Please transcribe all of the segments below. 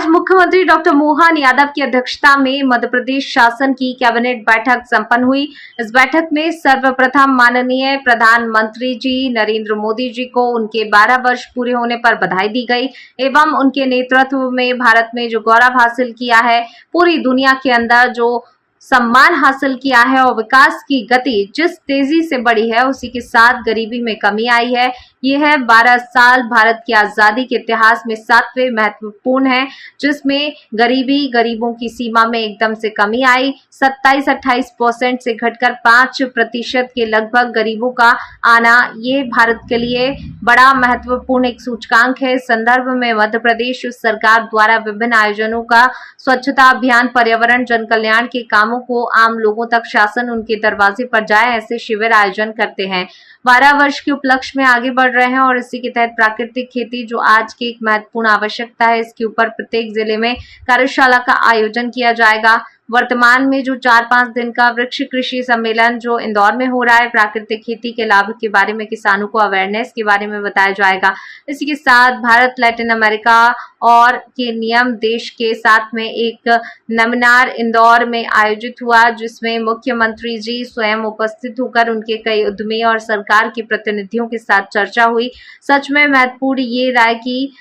आज मुख्यमंत्री डॉक्टर मोहन यादव की अध्यक्षता में मध्य प्रदेश शासन की कैबिनेट बैठक संपन्न हुई। इस बैठक में सर्वप्रथम माननीय प्रधानमंत्री जी नरेंद्र मोदी जी को उनके 12 वर्ष पूरे होने पर बधाई दी गई एवं उनके नेतृत्व में भारत में जो गौरव हासिल किया है, पूरी दुनिया के अंदर जो सम्मान हासिल किया है और विकास की गति जिस तेजी से बढ़ी है, उसी के साथ गरीबी में कमी आई है। यह है 12 साल भारत की आजादी के इतिहास में 7वें महत्वपूर्ण है, जिसमें गरीबों की सीमा में एकदम से कमी आई। 27-28% से घटकर 5% के लगभग गरीबों का आना, ये भारत के लिए बड़ा महत्वपूर्ण एक सूचकांक है। इस संदर्भ में मध्य प्रदेश सरकार द्वारा विभिन्न आयोजनों का स्वच्छता अभियान, पर्यावरण, जन कल्याण के कामों को आम लोगों तक शासन उनके दरवाजे पर जाए, ऐसे शिविर आयोजन करते हैं। 12 वर्ष के उपलक्ष्य में आगे बढ़ रहे हैं और इसी के तहत प्राकृतिक खेती जो आज की एक महत्वपूर्ण आवश्यकता है, इसके ऊपर प्रत्येक जिले में कार्यशाला का आयोजन किया जाएगा। वर्तमान में जो 4-5 दिन का वृक्ष कृषि सम्मेलन जो इंदौर में हो रहा है, प्राकृतिक खेती के लाभ के बारे में किसानों को अवेयरनेस के बारे में बताया जाएगा। इसी के साथ भारत लैटिन अमेरिका और के नियम देश के साथ में एक सेमिनार इंदौर में आयोजित हुआ, जिसमें मुख्यमंत्री जी स्वयं उपस्थित होकर उनके कई उद्यमी और सरकार के प्रतिनिधियों के साथ चर्चा हुई। सच में महत्वपूर्ण ये रहा कि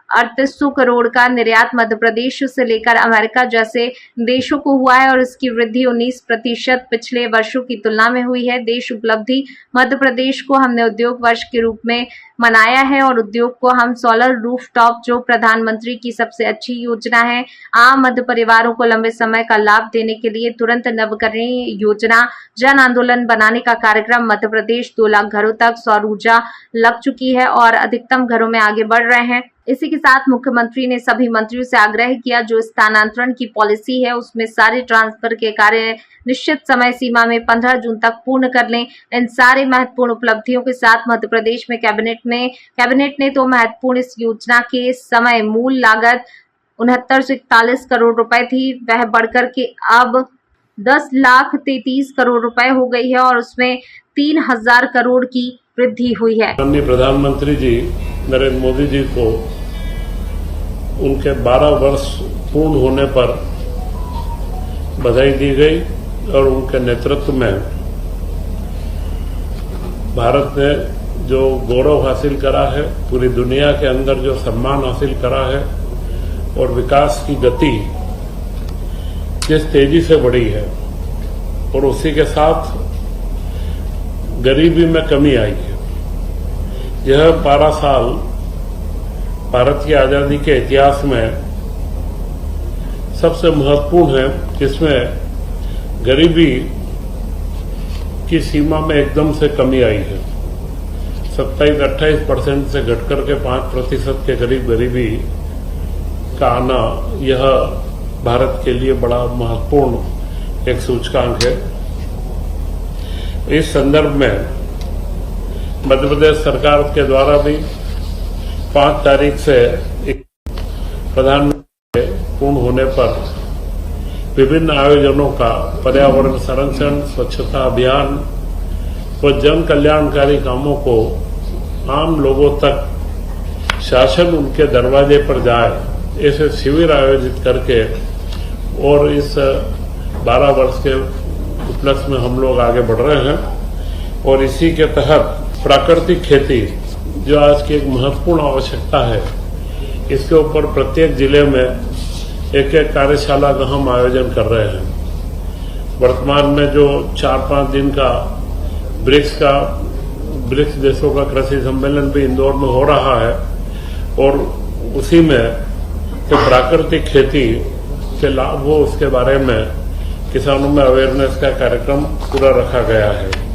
3800 करोड़ का निर्यात मध्य प्रदेश से लेकर अमेरिका जैसे देशों को हुआ है और इसकी वृद्धि 19% पिछले वर्षों की तुलना में हुई है। देश उपलब्धि मध्य प्रदेश को हमने उद्योग वर्ष के रूप में मनाया है और उद्योग को हम सोलर रूफटॉप जो प्रधानमंत्री की सबसे अच्छी योजना है, आम मध्य परिवारों को लंबे समय का लाभ देने के लिए तुरंत नवकरणीय योजना जन आंदोलन बनाने का कार्यक्रम मध्य प्रदेश 2 लाख घरों तक सौर ऊर्जा लग चुकी है और अधिकतम घरों में आगे बढ़ रहे हैं। इसी के साथ मुख्यमंत्री ने सभी मंत्रियों से आग्रह किया, जो स्थानांतरण की पॉलिसी है उसमें सारे ट्रांसफर के कार्य निश्चित समय सीमा में 15 जून तक पूर्ण कर लें। इन सारे महत्वपूर्ण उपलब्धियों के साथ मध्य प्रदेश में कैबिनेट ने तो महत्वपूर्ण इस योजना के समय मूल लागत 69 से 41 करोड़ रुपए थी, वह बढ़कर के अब 10,33 करोड़ रुपए हो गई है और उसमें 3,000 करोड़ की वृद्धि हुई है। माननीय प्रधानमंत्री जी नरेंद्र मोदी जी को उनके 12 वर्ष पूर्ण होने पर बधाई दी गई और उनके नेतृत्व में भारत ने जो गौरव हासिल करा है, पूरी दुनिया के अंदर जो सम्मान हासिल करा है और विकास की गति जिस तेजी से बढ़ी है और उसी के साथ गरीबी में कमी आई है। यह 12 साल भारत की आजादी के इतिहास में सबसे महत्वपूर्ण है, जिसमें गरीबी की सीमा में एकदम से कमी आई है। 27-28% से घटकर के 5% के करीब गरीबी का आना, यह भारत के लिए बड़ा महत्वपूर्ण एक सूचकांक है। इस संदर्भ में मध्य प्रदेश सरकार के द्वारा भी 5 तारीख से प्रधानमंत्री पूर्ण होने पर विभिन्न आयोजनों का पर्यावरण संरक्षण, स्वच्छता अभियान व जन कल्याणकारी कामों को आम लोगों तक शासन उनके दरवाजे पर जाए, ऐसे शिविर आयोजित करके और इस 12 वर्ष के उपलक्ष्य में हम लोग आगे बढ़ रहे हैं। और इसी के तहत प्राकृतिक खेती जो आज की एक महत्वपूर्ण आवश्यकता है, इसके ऊपर प्रत्येक जिले में एक कार्यशाला का हम आयोजन कर रहे हैं। वर्तमान में जो 4-5 दिन का ब्रिक्स देशों का कृषि सम्मेलन भी इंदौर में हो रहा है और उसी में जो प्राकृतिक खेती के लाभ हो उसके बारे में किसानों में अवेयरनेस का कार्यक्रम पूरा रखा गया है।